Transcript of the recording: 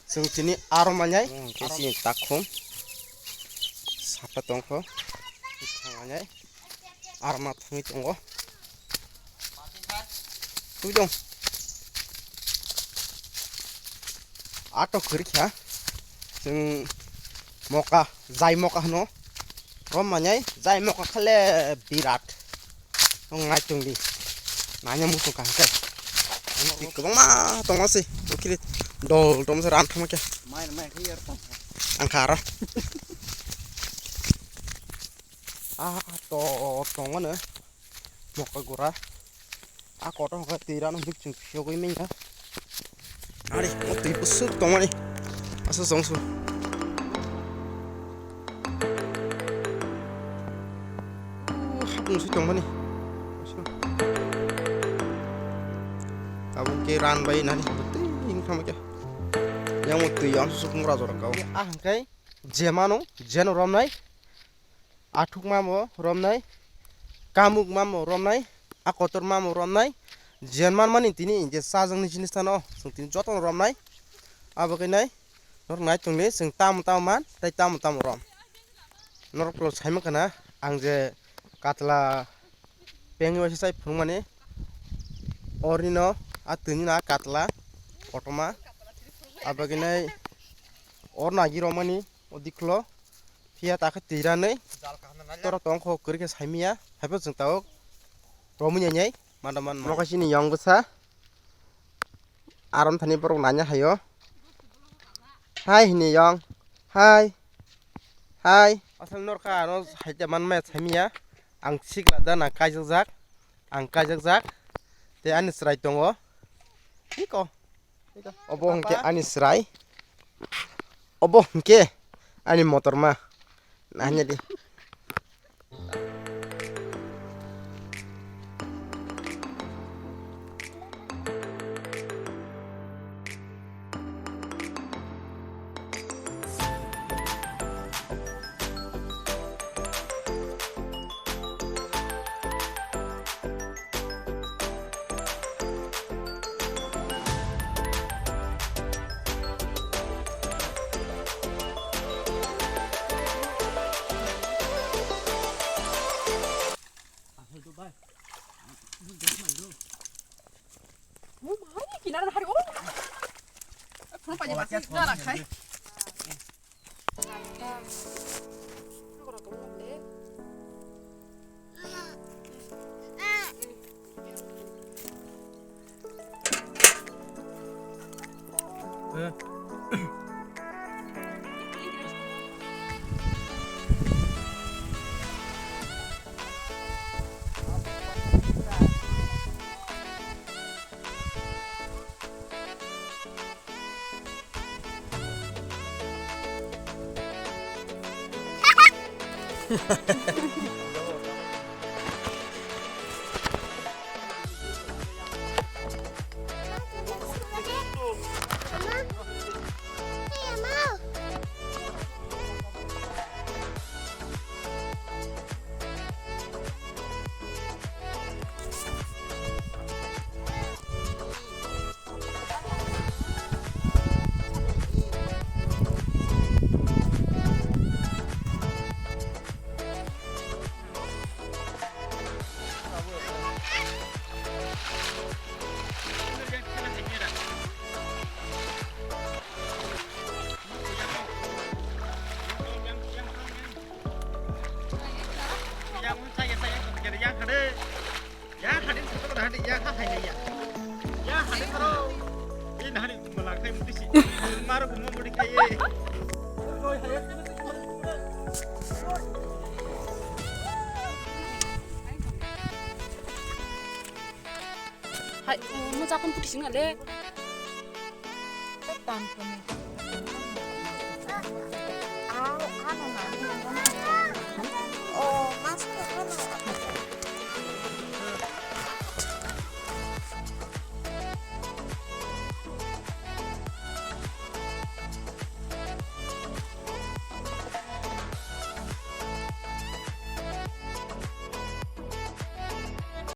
जों दिनै आर'मानाय केसि ताखुम साफा दंखौ थांनानै आर'मा थुङै दङ tuh dong atau kerja sing moka zai moka no romanya zai moka kale birat ngai tung di nanya musuh kangkai di kebang mah tong masih oke dol tom seran sama kya main clear angkara to tong mana moka gura aku orang nggak tiran untuk cungkio gue minyak ari mau tipe sup tong mana asal songsu hapung sih tong mana abang kiran bayi nani betul ini sama kya yang mau tuh yang susuk murah orang kau kai jemano jeno romnai atuk mamo romnai kamuk mamo romnai akotor mamo romnai jenman mani tini je sajang ni jinis tano sung tini joton romnai abakinai nor nai tungni sung tam man tai tam rom nor klo saima kana ang je katla pengi wasi sai phungmani orino atuni na katla otoma abakinai or nagi romani odiklo pia tak tirane tor tongko kerja saimia haba sung tau romunya nyai mandaman lokasi ini yang besar aram tani perung nanya hayo hai ini yang hai asal norka no hajaman met samia ang sigla dana kajak te anis rai tongo iko obong ke anis rai obong ke ani motor ma nanya di 뭐 많이 기나는 하려고? 그럼 빨리 맛있게 나라 카이. Hai, mau capun putih sih nggak deh? Tetan kami. Oh, masuk ke sana.